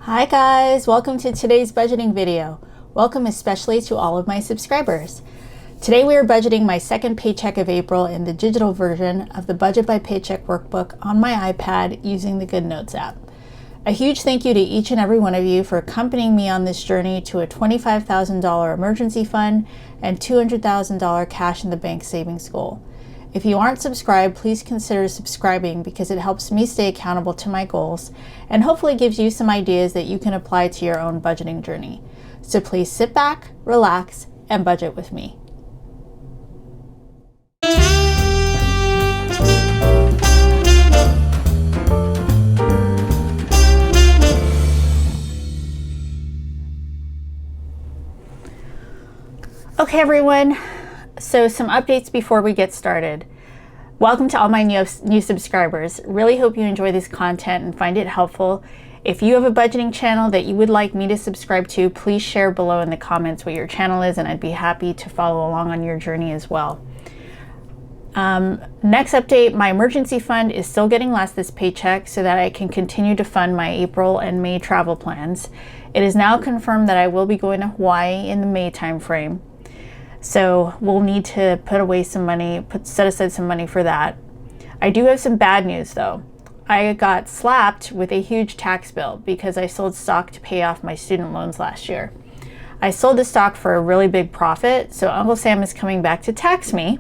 Hi guys, welcome to today's budgeting video. Welcome especially to all of my subscribers. Today we are budgeting my second paycheck of April in the digital version of the Budget by Paycheck Workbook on my iPad using the GoodNotes app. A huge thank you to each and every one of you for accompanying me on this journey to a $25,000 emergency fund and $200,000 cash in the bank savings goal. If you aren't subscribed, please consider subscribing because it helps me stay accountable to my goals and hopefully gives you some ideas that you can apply to your own budgeting journey. So please sit back, relax, and budget with me. Okay, everyone. So some updates before we get started. Welcome to all my new subscribers. Really hope you enjoy this content and find it helpful. If you have a budgeting channel that you would like me to subscribe to, please share below in the comments what your channel is and I'd be happy to follow along on your journey as well. Next update, my emergency fund is still getting less this paycheck so that I can continue to fund my April and May travel plans. It is now confirmed that I will be going to Hawaii in the May timeframe. So we'll need to put away some money, set aside some money for that. I do have some bad news though. I got slapped with a huge tax bill because I sold stock to pay off my student loans last year. I sold the stock for a really big profit, so Uncle Sam is coming back to tax me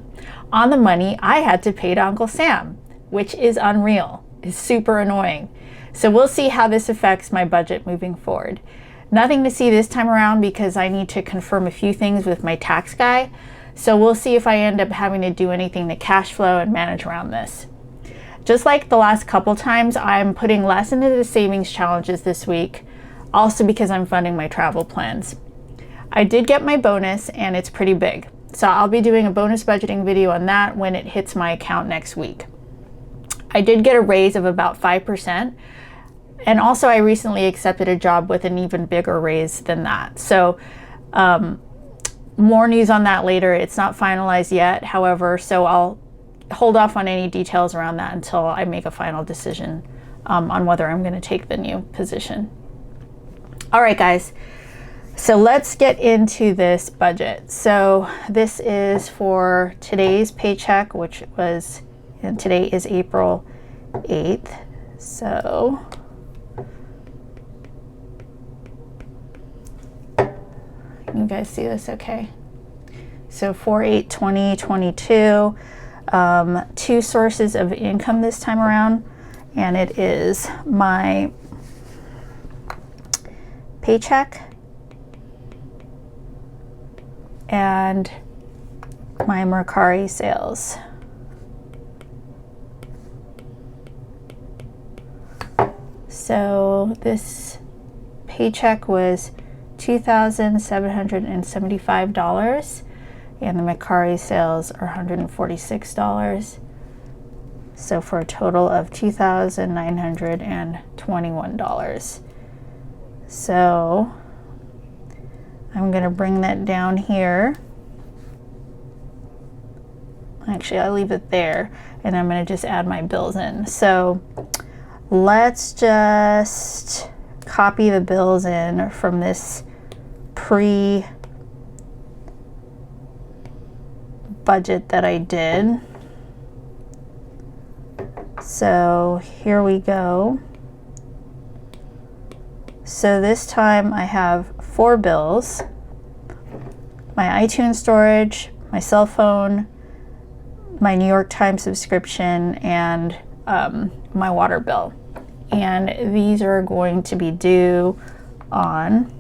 on the money I had to pay to Uncle Sam, which is unreal. It's super annoying. So we'll see how this affects my budget moving forward. Nothing to see this time around because I need to confirm a few things with my tax guy. So we'll see if I end up having to do anything to cash flow and manage around this. Just like the last couple times, I'm putting less into the savings challenges this week, also because I'm funding my travel plans. I did get my bonus and it's pretty big. So I'll be doing a bonus budgeting video on that when it hits my account next week. I did get a raise of about 5%. And also I recently accepted a job with an even bigger raise than that. So more news on that later. It's not finalized yet, however, so I'll hold off on any details around that until I make a final decision on whether I'm going to take the new position. All right, guys. So let's get into this budget. So this is for today's paycheck, which was, and today is April 8th. So you guys see this okay? So 4/8/2022, two sources of income this time around, and it is my paycheck and my Mercari sales. So this paycheck was $2,775 and the Mercari sales are $146. So for a total of $2,921. So I'm going to bring that down here. Actually, I'll leave it there and I'm going to just add my bills in. So let's just copy the bills in from this pre-budget that I did. So here we go. So this time I have 4 bills: my iTunes storage, my cell phone, my New York Times subscription, and my water bill. And these are going to be due on,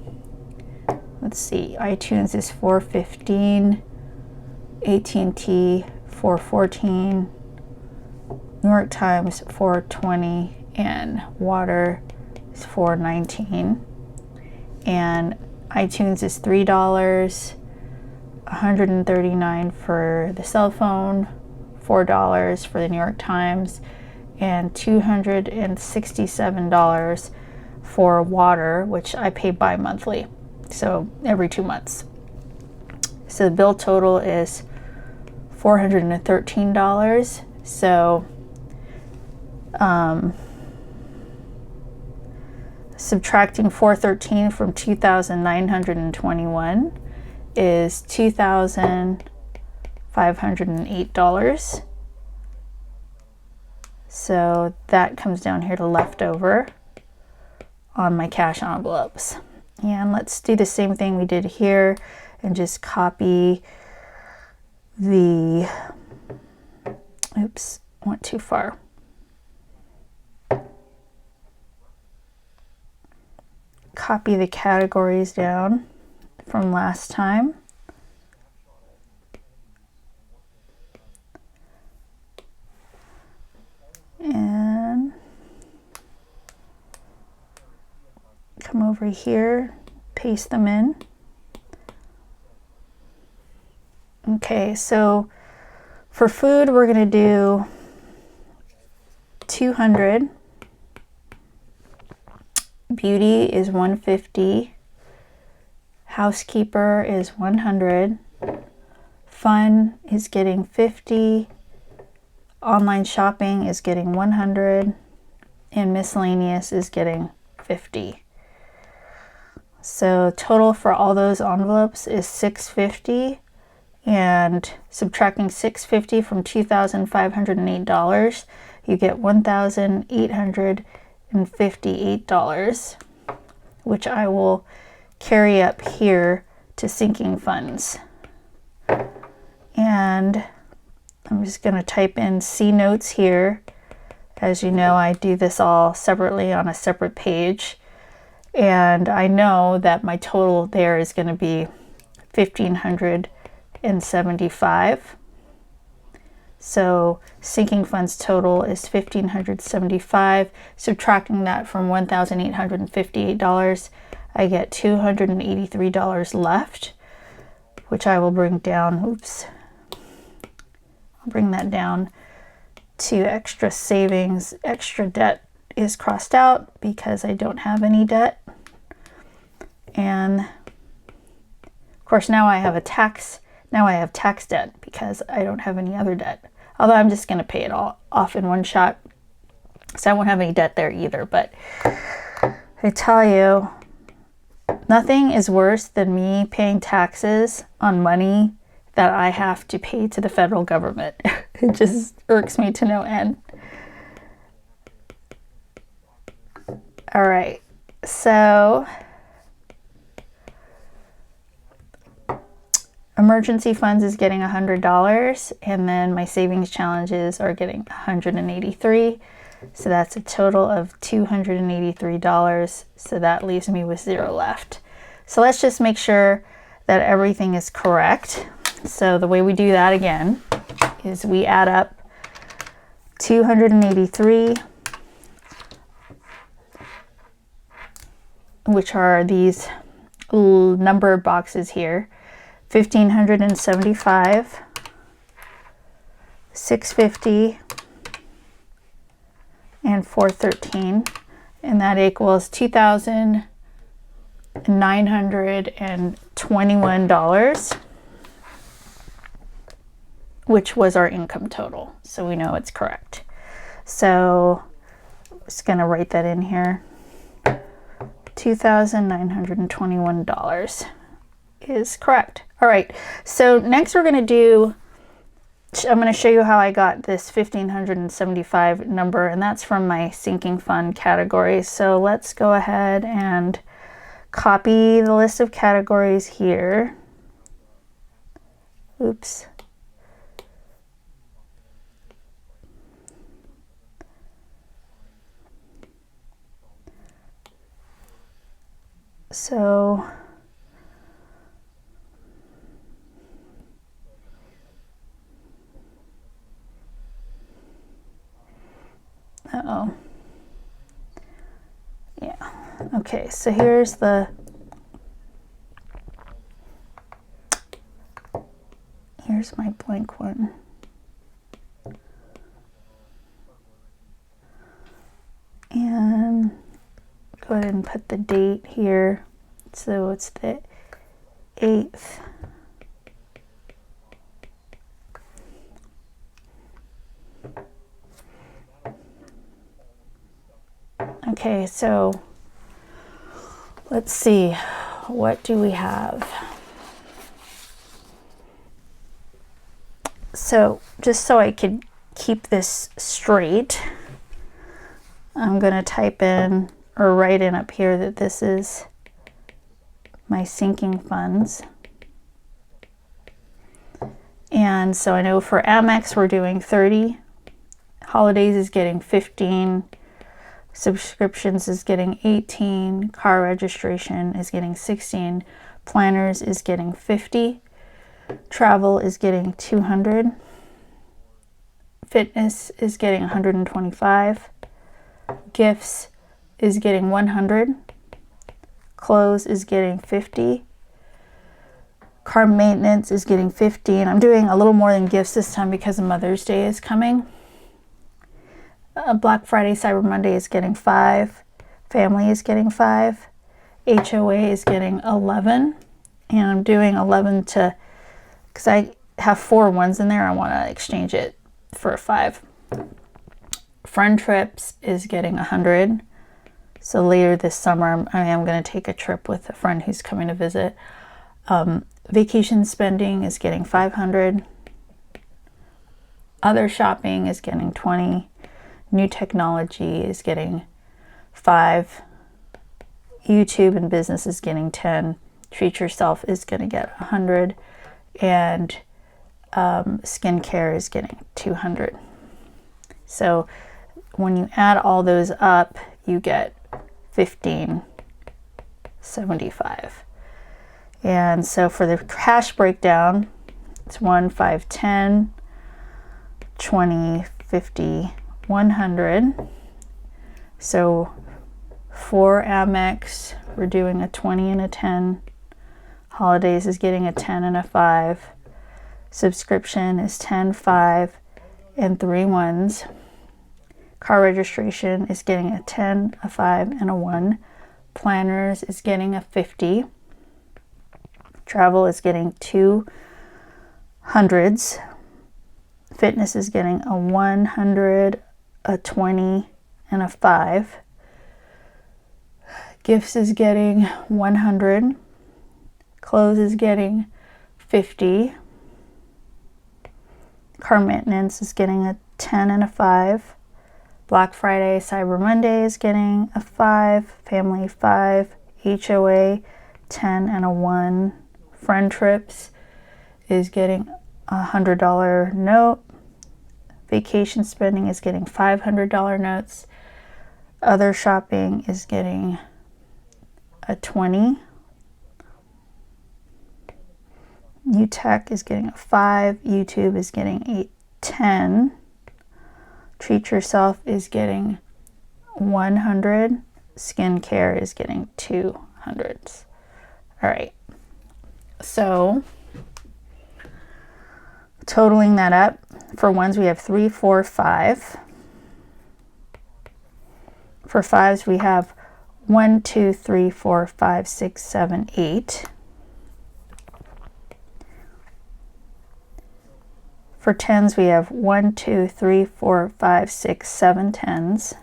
let's see, iTunes is $415, AT&T $414, New York Times $420, and water is $419. And iTunes is $3, $139 for the cell phone, $4 for the New York Times, and $267 for water, which I pay bi-monthly, so every 2 months. So the bill total is $413. So Subtracting 413 from 2,921 is $2,508. So that comes down here to leftover on my cash envelopes. And let's do the same thing we did here and just copy the, oops, went too far. Copy the categories down from last time. And come over here, paste them in. Okay, so for food, we're going to do 200. Beauty is 150. Housekeeper is 100. Fun is getting 50. Online shopping is getting 100. And miscellaneous is getting 50. So total for all those envelopes is $650. And subtracting $650 from $2,508, you get $1,858, which I will carry up here to sinking funds. And I'm just going to type in C notes here. As you know, I do this all separately on a separate page. And I know that my total there is going to be $1,575. So sinking funds total is $1,575. Subtracting that from $1,858, I get $283 left, which I will bring down. Oops. I'll bring that down to extra savings. Extra debt is crossed out because I don't have any debt. And of course, now I have tax debt because I don't have any other debt. Although I'm just going to pay it all off in one shot. So I won't have any debt there either. But I tell you, nothing is worse than me paying taxes on money that I have to pay to the federal government. It just irks me to no end. All right, so emergency funds is getting $100, and then my savings challenges are getting $183. So that's a total of $283. So that leaves me with $0 left. So let's just make sure that everything is correct. So the way we do that again is we add up 283, which are these numbered boxes here. 1,575, 650, and 413, and that equals $2,921, which was our income total. So we know it's correct. So I'm just going to write that in here. $2,921 is correct. All right, so next I'm going to show you how I got this 1,575 number, and that's from my sinking fund category. So let's go ahead and copy the list of categories here. Oops. So uh-oh. Yeah. Okay, so here's my blank one. And go ahead and put the date here. So it's the 8th. Okay, so Let's see, what do we have? So just so I could keep this straight, I'm going to type in or write in up here that this is my sinking funds. And so I know for Amex we're doing 30, holidays is getting 15, subscriptions is getting 18, car registration is getting 16, planners is getting 50, travel is getting 200, fitness is getting 125, gifts is getting 100, clothes is getting 50, car maintenance is getting 15. I'm doing a little more than gifts this time because Mother's Day is coming. Black Friday, Cyber Monday is getting 5, family is getting 5, HOA is getting 11, and I'm doing 11 to, because I have 4 ones in there, I want to exchange it for a 5. Friend trips is getting 100. So later this summer, I am going to take a trip with a friend who's coming to visit. Vacation spending is getting 500. Other shopping is getting 20. New technology is getting 5. YouTube and business is getting 10. Treat yourself is going to get 100. And skincare is getting 200. So when you add all those up, you get 1575. And so for the cash breakdown, it's 1, 5, 10, 20, 50, 100. So for Amex, we're doing a 20 and a 10. Holidays is getting a 10 and a 5. Subscription is 10, 5, and 3 ones. Car registration is getting a 10, a 5, and a 1. Planners is getting a 50. Travel is getting 2 hundreds. Fitness is getting a 100, a 20, and a 5. Gifts is getting 100. Clothes is getting 50. Car maintenance is getting a 10 and a 5. Black Friday, Cyber Monday is getting a 5. Family 5. HOA 10 and a 1. Friend trips is getting a $100 note. Vacation spending is getting $500 notes. Other shopping is getting a 20. New tech is getting a 5. YouTube is getting a 10. Treat yourself is getting 100. Skincare is getting 200s. All right. So totaling that up, for ones we have 3, 4, 5. For fives we have 1, 2, 3, 4, 5, 6, 7, 8. For tens, we have 1, 2, 3, 4, 5, 6, 7 tens.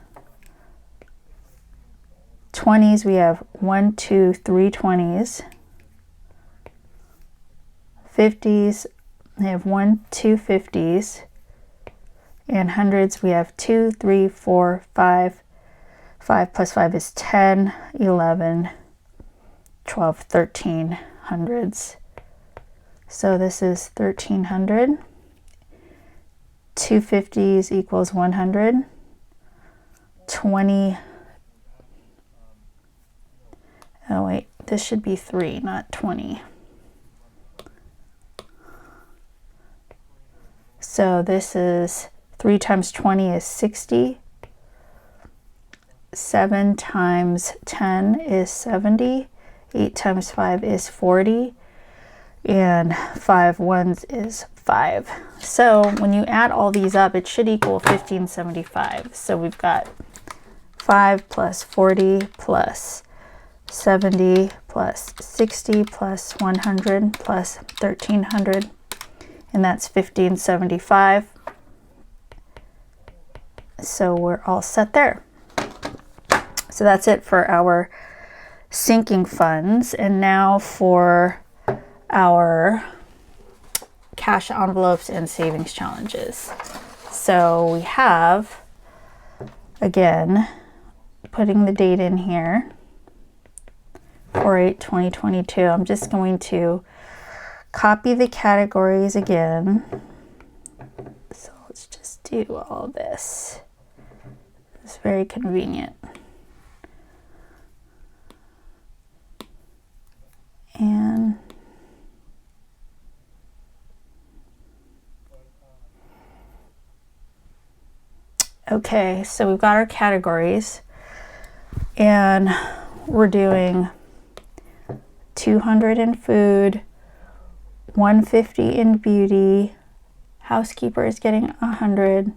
20s, we have 1, 2, 3 20s. 50s, we have 1, 2 50s. And hundreds, we have 2, 3, 4, 5. 5 plus 5 is 10, 11, 12, 13 hundreds. So this is 1300. 2 50s equals 100. 20. Oh wait, this should be 3, not 20. So this is 3 times 20 is 60. 7 times 10 is 70. 8 times 5 is 40. And 5 ones is 5. So when you add all these up, it should equal 1575. So we've got 5 plus 40 plus 70 plus 60 plus 100 plus 1300. And that's 1575. So we're all set there. So that's it for our sinking funds. And now for our cash envelopes and savings challenges. So we have, again, putting the date in here, 4/8/2022. I'm just going to copy the categories again. So let's just do all this. It's very convenient. And okay, so we've got our categories, and we're doing 200 in food, 150 in beauty, housekeeper is getting 100,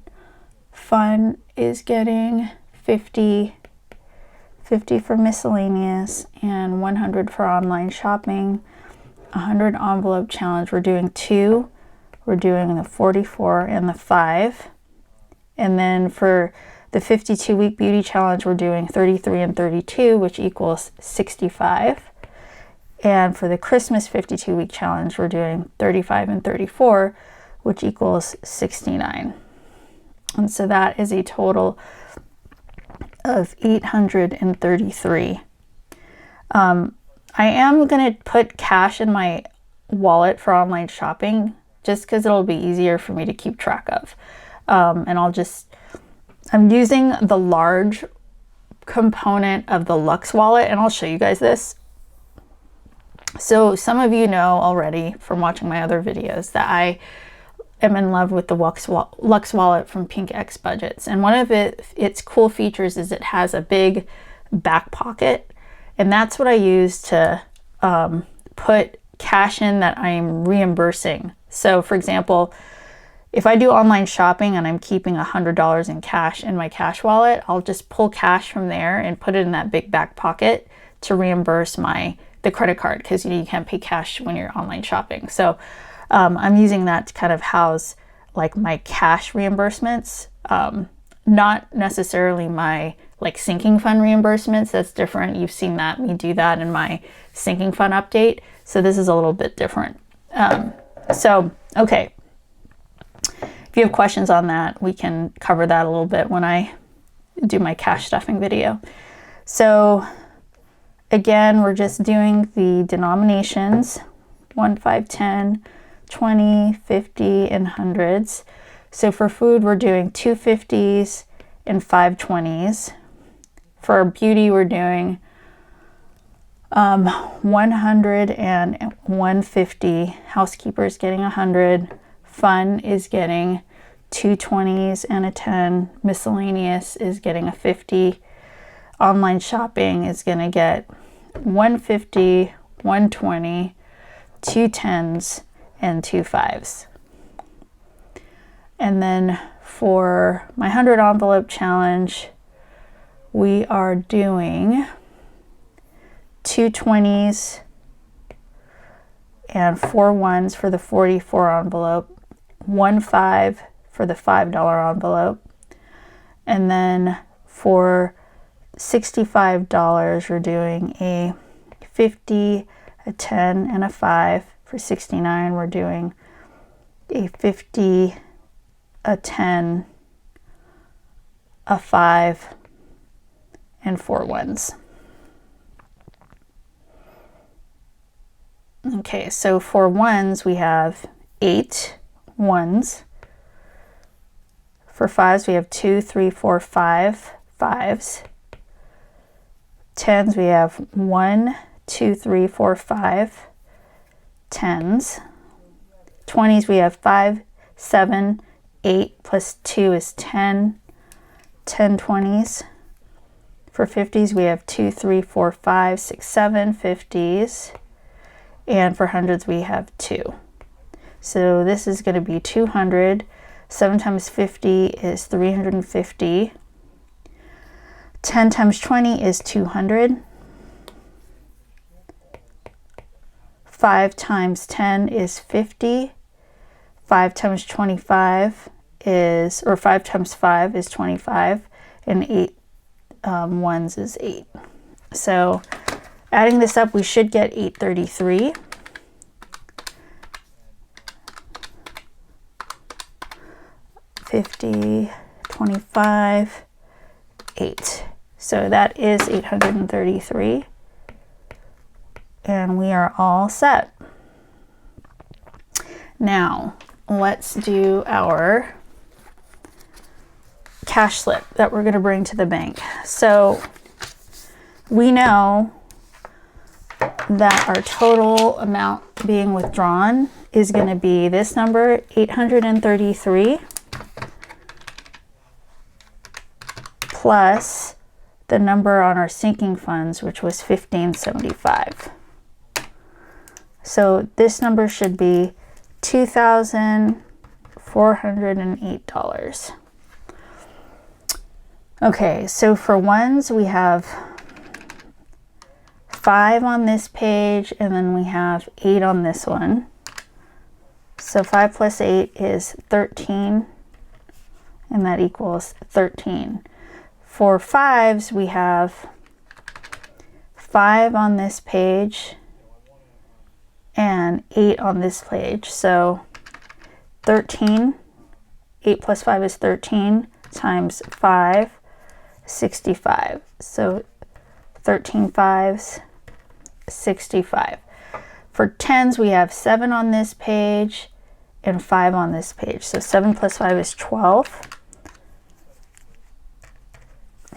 fun is getting 50, 50 for miscellaneous, and 100 for online shopping, 100 envelope challenge. We're doing 2, we're doing the 44 and the 5. And then for the 52-week beauty challenge, we're doing 33 and 32, which equals 65. And for the Christmas 52-week challenge, we're doing 35 and 34, which equals 69. And so that is a total of 833. I am going to put cash in my wallet for online shopping just because it'll be easier for me to keep track of. And I'm using the large component of the Lux wallet, and I'll show you guys this. So some of you know already from watching my other videos that I am in love with the Lux wallet from Pink X Budgets. And one of its cool features is it has a big back pocket, and that's what I use to put cash in that I'm reimbursing. So for example, if I do online shopping and I'm keeping $100 in cash in my cash wallet, I'll just pull cash from there and put it in that big back pocket to reimburse the credit card, because you can't pay cash when you're online shopping. So I'm using that to kind of house like my cash reimbursements, not necessarily my like sinking fund reimbursements. That's different. You've seen me do that in my sinking fund update. So this is a little bit different. Okay. If you have questions on that, we can cover that a little bit when I do my cash stuffing video. So again, we're just doing the denominations, 1, 5, 10, 20, 50, and hundreds. So for food, we're doing 2 50s and 5 20s. For beauty, we're doing 100 and 150. Housekeeper is getting 100. Fun is getting 2 20s and a 10. Miscellaneous is getting a 50. Online shopping is going to get 150, 120, 2 10s, and 2 5s. And then for my 100 envelope challenge, we are doing 2 20s and 4 1s for the 44 envelope, 1 5 for the $5 envelope, and then for $65, we're doing a 50, a 10, and a 5. For $69, we're doing a 50, a 10, a 5, and 4 1s. Okay, so for 1s, we have 8 1s. For 5s, we have 2, 3, 4, 5 5s. 10s, we have 1, 2, 3, 4, 5 10s. 20s, we have 5, 7, 8 plus 2 is 10, 10 20s. For 50s, we have 2, 3, 4, 5, 6, 7 50s. And for hundreds, we have 2. So this is going to be 200. 7 times 50 is 350. 10 times 20 is 200. 5 times 10 is 50. 5 times 25 is, or 5 times 5 is 25. And 8 1s is 8. So Adding this up, we should get 833. $50, $25, $8. So that is 833. And we are all set. Now, let's do our cash slip that we're going to bring to the bank. So we know that our total amount being withdrawn is going to be this number, 833, plus the number on our sinking funds, which was 1575. So this number should be $2,408. Okay, so for ones, we have 5 on this page, and then we have 8 on this one. So 5 plus 8 is 13, and that equals 13. For fives, we have 5 on this page and 8 on this page. So 13, 8 plus 5 is 13 times 5, 65. So 13 fives, 65. For tens, we have 7 on this page and 5 on this page. So 7 plus 5 is 12.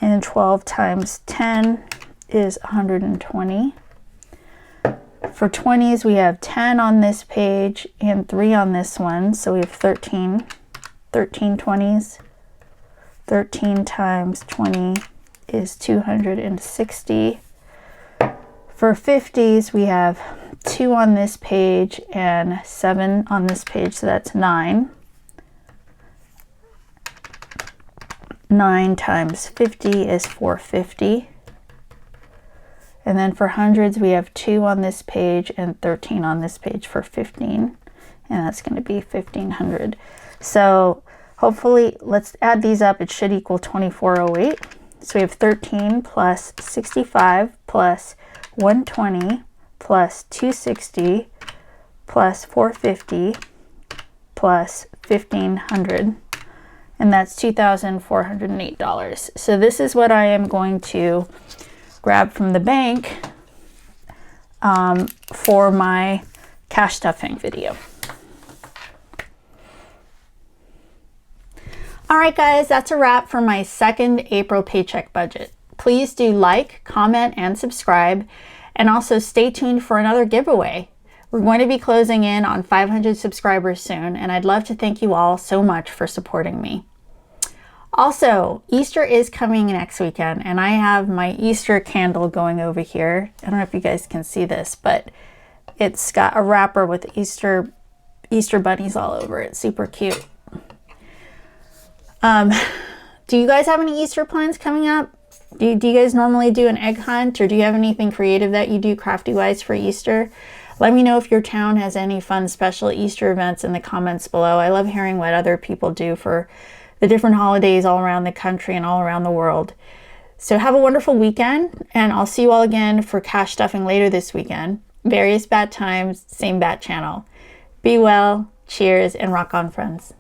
And 12 times 10 is 120. For 20s, we have 10 on this page and 3 on this one. So we have 13 20s. 13 times 20 is 260. For 50s, we have 2 on this page and 7 on this page, so that's 9. 9 times 50 is 450. And then for hundreds, we have 2 on this page and 13 on this page for 15. And that's going to be 1,500. So hopefully, let's add these up. It should equal 2,408. So we have 13 plus 65 plus 120 plus 260 plus 450 plus 1,500. And that's $2,408. So this is what I am going to grab from the bank for my cash stuffing video. All right, guys, that's a wrap for my second April paycheck budget. Please do like, comment, and subscribe, and also stay tuned for another giveaway. We're going to be closing in on 500 subscribers soon, and I'd love to thank you all so much for supporting me. Also, Easter is coming next weekend, and I have my Easter candle going over here. I don't know if you guys can see this, but it's got a wrapper with Easter bunnies all over it. Super cute. Do you guys have any Easter plans coming up? Do you guys normally do an egg hunt, or do you have anything creative that you do crafty-wise for Easter? Let me know if your town has any fun special Easter events in the comments below. I love hearing what other people do for the different holidays all around the country and all around the world. So have a wonderful weekend, and I'll see you all again for cash stuffing later this weekend. Various bat times, same bat channel. Be well, cheers, and rock on, friends.